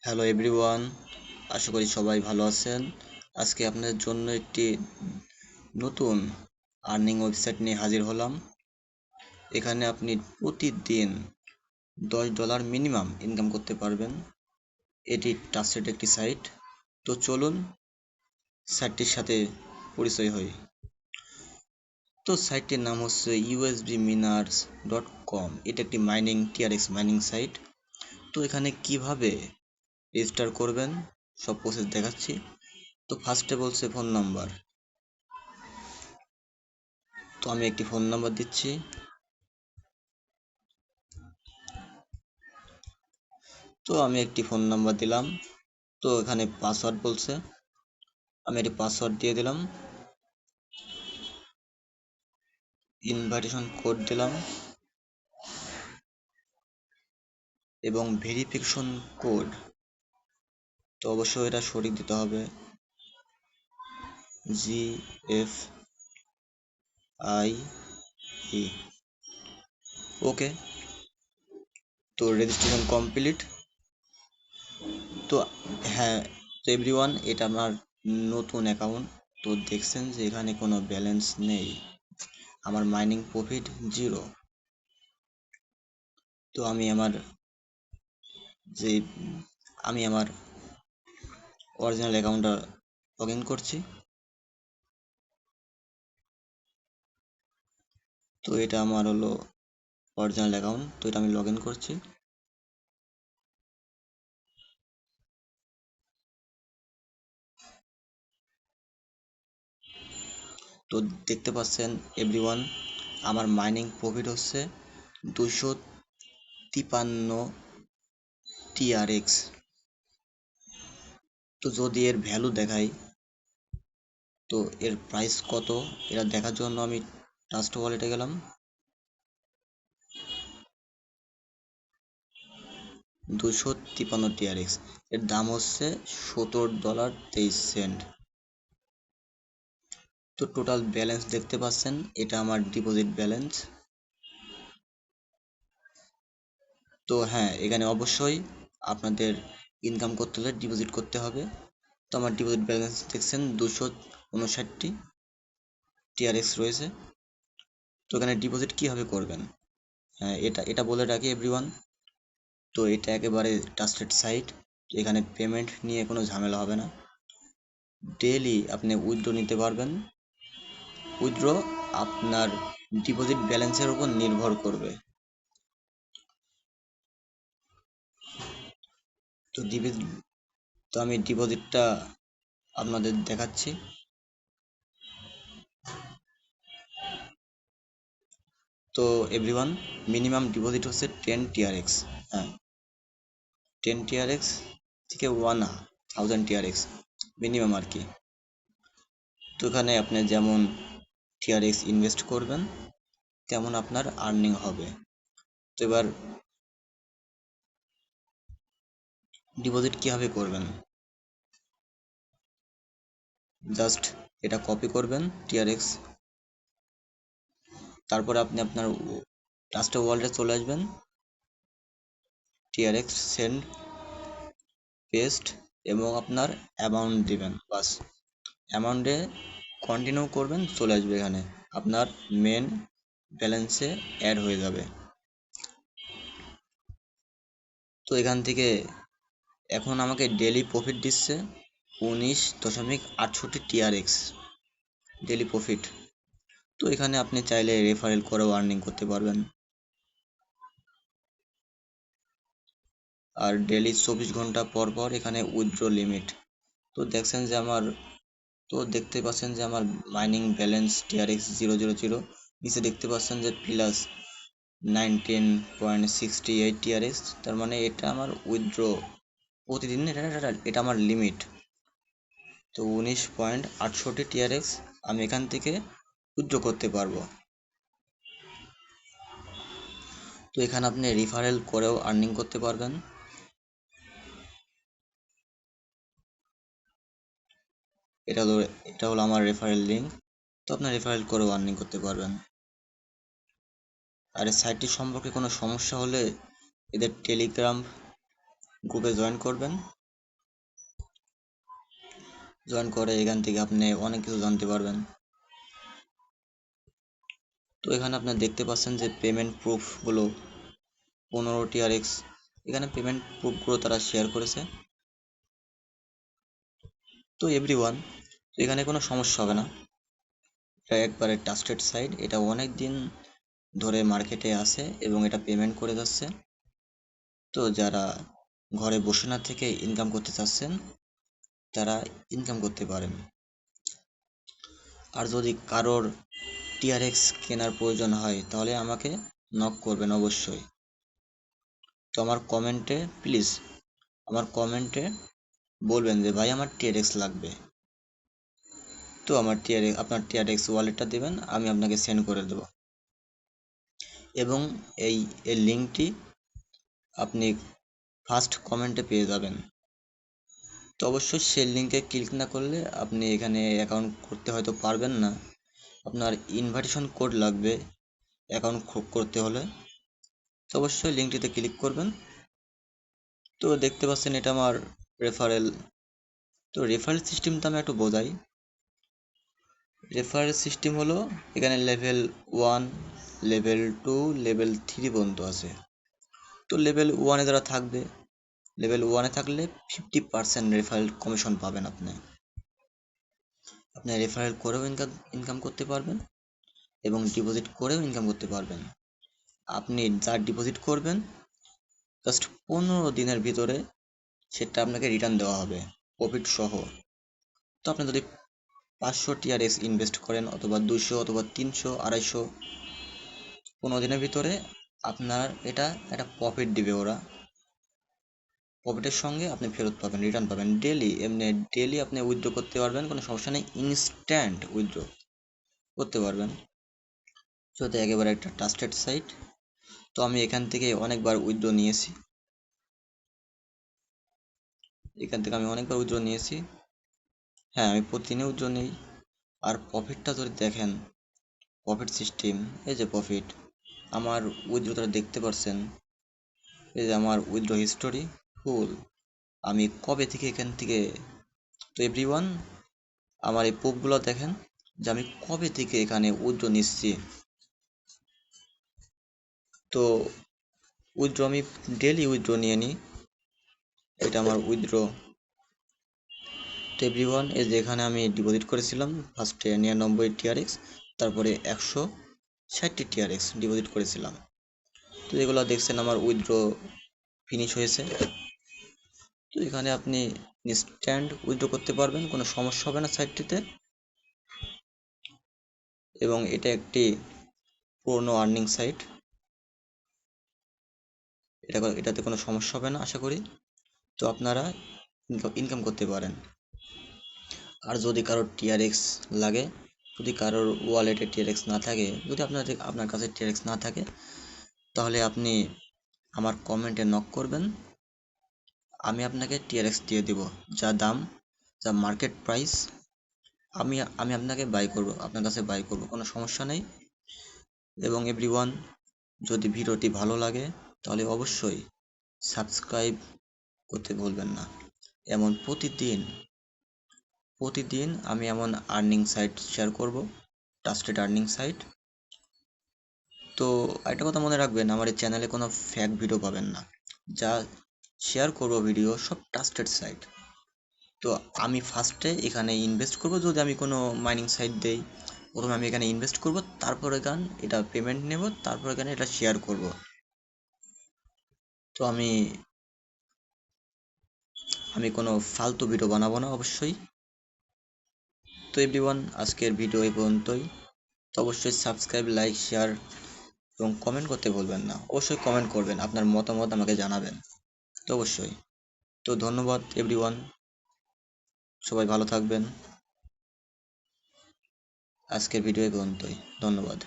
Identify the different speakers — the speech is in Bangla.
Speaker 1: হ্যালো এভরিওয়ান, আশা করি সবাই ভালো আছেন। আজকে আপনাদের জন্য একটি নতুন আর্নিং ওয়েবসাইট নিয়ে হাজির হলাম। এখানে আপনি প্রতিদিন $10 মিনিমাম ইনকাম করতে পারবেন। এটি ট্রাস্টেড একটি সাইট। তো চলুন সাইটটির সাথে পরিচয় হই। তো সাইটটির নাম হচ্ছে usbminers.com। এটা একটি TRX মাইনিং সাইট। তো এখানে কিভাবে রেজিস্টার করবেন সব প্রসেস দেখাচ্ছি। তো ফার্স্টে বলছে ফোন নাম্বার। তো আমি একটি ফোন নাম্বার দিচ্ছি। তো আমি একটি ফোন নাম্বার দিলাম। তো এখানে পাসওয়ার্ড বলছে, আমি একটি পাসওয়ার্ড দিয়ে দিলাম। ইনভাইটেশন কোড দিলাম এবং ভেরিফিকেশন কোড। তো অবশ্যই এটা সঠিক দিতে হবে। GFIE। ওকে, তো রেজিস্ট্রেশন কমপ্লিট। তো হ্যাঁ, তো এভরিওয়ান, এটা আমার নতুন অ্যাকাউন্ট। তো দেখছেন যে এখানে কোনো ব্যালেন্স নেই, আমার মাইনিং প্রফিট 0। তো যে আমি আমার অরিজিনাল অ্যাকাউন্টটা লগ ইন করছি। তো এটা আমার হলো অরিজিনাল অ্যাকাউন্ট। তো এটা আমি লগ ইন করছি। তো দেখতে পাচ্ছেন এভরিওয়ান, আমার মাইনিং প্রফিট হচ্ছে 253 TRX। তো যদি এর ভ্যালু দেখাই, তো এর প্রাইস কত এটা দেখার জন্য আমি ট্রাস্ট ওয়ালেটে গেলাম। 253 TRX, এর দাম হচ্ছে $17.23। তো টোটাল ব্যালেন্স দেখতে পাচ্ছেন, এটা আমার ডিপোজিট ব্যালেন্স। তো হ্যাঁ, এখানে অবশ্যই আপনাদের ইনকাম করতে হলে ডিপোজিট করতে হবে। তো আমার ডিপোজিট ব্যালেন্স দেখছেন 259 TRX রয়েছে। তো এখানে ডিপোজিট কিভাবে করবেন, হ্যাঁ এটা বলে রাখি এভরিওয়ান। তো এটা একেবারে ট্রাস্টেড সাইট। এখানে পেমেন্ট নিয়ে কোনো ঝামেলা হবে না। ডেইলি আপনি উইথড্র নিতে পারবেন। উইথড্র আপনার ডিপোজিট ব্যালেন্সের উপর নির্ভর করবে। তো আমি ডিপোজিটটা আপনাদের দেখাচ্ছি। তো এভরিওয়ান, মিনিমাম ডিপোজিট হচ্ছে 10 TRX। হ্যাঁ, 10 TRX থেকে 1000 TRX মিনিমাম আর কি। তো এখানে আপনি যেমন TRX ইনভেস্ট করবেন তেমন আপনার আর্নিং হবে। তো এবার ডিপোজিট কিভাবে করবেন, জাস্ট এটা কপি করবেন TRX। তারপরে আপনি আপনার ট্রাস্ট ওয়ালেটে চলে আসবেন, TRX সেন্ড পেস্ট এবং আপনার অ্যামাউন্ট দিবেন। বাস, অ্যামাউন্টে কন্টিনিউ করবেন, চলে আসবে এখানে আপনার মেন ব্যালেন্সে অ্যাড হয়ে যাবে। তো এখান থেকে এখন আমাকে ডেলি প্রফিট দিচ্ছে 19.68 TRX ডেলি প্রফিট। তো এখানে আপনি চাইলে রেফারেল করেও আর্নিং করতে পারবেন। আর ডেলি 24 ঘন্টা পর পর এখানে উইথড্র লিমিট। তো দেখতে পাচ্ছেন যে আমার মাইনিং ব্যালেন্স TRX 000। নিচে দেখতে পাচ্ছেন যে প্লাস 19.68 TRX। তার মানে এটা আমার উইথড্র প্রতিদিন, এটা আমার লিমিট। তো 19.68 TRX আমি এখান থেকে উইথড্র করতে পারবো। তো এখানে আপনি রিফারেল করেও আর্নিং করতে পারবেন। এটা হলো আমার রেফারেল লিঙ্ক। তো আপনার রেফারেল করেও আর্নিং করতে পারবেন। আর এই সাইটটি সম্পর্কে কোনো সমস্যা হলে এদের টেলিগ্রাম গ্রুপে জয়েন করবেন। জয়েন করে এখান থেকে আপনি অনেক কিছু জানতে পারবেন। তো এখানে আপনি দেখতে পাচ্ছেন যে পেমেন্ট প্রুফগুলো 15 TRX, এখানে পেমেন্ট প্রুফগুলো তারা শেয়ার করেছে। তো এভরিওয়ান, এখানে কোনো সমস্যা হবে না, এটা একবারে ট্রাস্টেড সাইট, এটা অনেক দিন ধরে মার্কেটে আছে এবং এটা পেমেন্ট করে যাচ্ছে। তো যারা ঘরে বসে না থেকে ইনকাম করতে চাচ্ছেন তারা ইনকাম করতে পারেন। আর যদি কারোর টিআরএক্স কেনার প্রয়োজন হয় তাহলে আমাকে নক করবেন অবশ্যই। তো আমার কমেন্টে বলবেন যে ভাই আমার টিআরএক্স লাগবে। তো আপনার টিআরএক্স ওয়ালেটটা দেবেন, আমি আপনাকে সেন্ড করে দেব। এবং এই লিঙ্কটি আপনি ফার্স্ট কমেন্টে পেয়ে যাবেন। তো অবশ্যই সেই লিঙ্কে ক্লিক না করলে আপনি এখানে অ্যাকাউন্ট করতে হয়তো পারবেন না, আপনার ইনভাইটেশন কোড লাগবে অ্যাকাউন্ট করতে হলে। তো অবশ্যই লিঙ্কটিতে ক্লিক করবেন। তো দেখতে পাচ্ছেন এটা আমার রেফারেল। তো রেফারেল সিস্টেমটা আমি একটু বোঝাই। রেফারেল সিস্টেম হলো এখানে লেভেল 1, লেভেল 2, লেভেল 3 পর্যন্ত আছে। তো লেভেল 1-এ যারা থাকবে, লেভেল 1-এ থাকলে 50% রেফারেল কমিশন পাবেন। আপনি রেফারেল করেও ইনকাম করতে পারবেন এবং ডিপোজিট করেও ইনকাম করতে পারবেন। আপনি যা ডিপোজিট করবেন জাস্ট 15 দিনের ভিতরে সেটা আপনাকে রিটার্ন দেওয়া হবে প্রফিট সহ। তো আপনি যদি 500 TRX ইনভেস্ট করেন অথবা 200 অথবা 300, 250, 15 দিনের ভিতরে আপনার এটা একটা প্রফিট দিবে ওরা। প্রফিটের সঙ্গে আপনি ফেরত পাবেন, রিটার্ন পাবেন ডেলি আপনি উইথড্র করতে পারবেন, কোনো সমস্যা নেই, ইনস্ট্যান্ট উইথড্র করতে পারবেন। যেহেতু একেবারে একটা ট্রাস্টেড সাইট, তো আমি এখান থেকে অনেকবার উইথড্র নিয়েছি। হ্যাঁ, আমি প্রতিদিনই উইথড্র নিই। আর প্রফিটটা যদি দেখেন, প্রফিট সিস্টেম, এই যে প্রফিট, আমার উইথড্রটা দেখতে পাচ্ছেন, এই যে আমার উইথড্র হিস্টোরি ফুল, আমি কবে থেকে এখান থেকে। তো এভরিওয়ান, আমার এই প্রুফগুলো দেখেন যে আমি কবে থেকে এখানে উইথড্র নিচ্ছি। তো উইথড্র আমি ডেলি উইথড্র নিয়ে নিই, এটা আমার উইথড্র। তো এভরিওয়ান, এই যে এখানে আমি ডিপোজিট করেছিলাম ফার্স্টে 99 TRX, তারপরে 160 TRX ডিপোজিট করেছিলাম। তো এগুলো দেখছেন আমার উইথড্র ফিনিশ হয়েছে। তো এখানে আপনি ইনস্ট্যান্ট উইথড্র করতে পারবেন, কোনো সমস্যা হবে না সাইটটিতে। এবং এটা একটি পুরনো আর্নিং সাইট, এটাতে কোনো সমস্যা হবে না আশা করি। তো আপনারা ইনকাম করতে পারেন। আর যদি কারোর টিআরএক্স লাগে, যদি কারোর ওয়ালেটে টিআরএক্স না থাকে, যদি আপনার কাছে টিআরএক্স না থাকে, তাহলে আপনি আমার কমেন্টে নক করবেন, আমি আপনাকে টিআরএক্স দিয়ে দিব। যা দাম, যা মার্কেট প্রাইস, আমি আপনাকে আপনার কাছে বাই করব, কোনো সমস্যা নেই। এবং এভরিওয়ান, যদি ভিডিওটি ভালো লাগে তাহলে অবশ্যই সাবস্ক্রাইব করতে ভুলবেন না। এমন প্রতিদিন আমি এমন আর্নিং সাইট শেয়ার করব, ট্রাস্টেড আর্নিং সাইট। তো একটা কথা মনে রাখবেন, আমার এই চ্যানেলে কোনো ফ্যাক ভিডিও পাবেন না, যা শেয়ার করব ভিডিও সব ট্রাস্টেড সাইট। তো আমি ফার্স্টে এখানে ইনভেস্ট করব, যদি আমি কোনো মাইনিং সাইট দেই, প্রথমে আমি এখানে ইনভেস্ট করব, তারপর এটা পেমেন্ট নেব, তারপর এখানে এটা শেয়ার করব। তো আমি কোনো ফালতু ভিডিও বানাবো না অবশ্যই। তো এভরিওয়ান, আজকের ভিডিও এই পর্যন্তই। তো অবশ্যই সাবস্ক্রাইব, লাইক, শেয়ার এবং কমেন্ট করতে ভুলবেন না। অবশ্যই কমেন্ট করবেন, আপনার মতামত আমাকে জানাবেন। তো অবশ্যই। তো ধন্যবাদ এভরিওয়ান, সবাই ভালো থাকবেন। আজকের ভিডিও এই পর্যন্তই, ধন্যবাদ।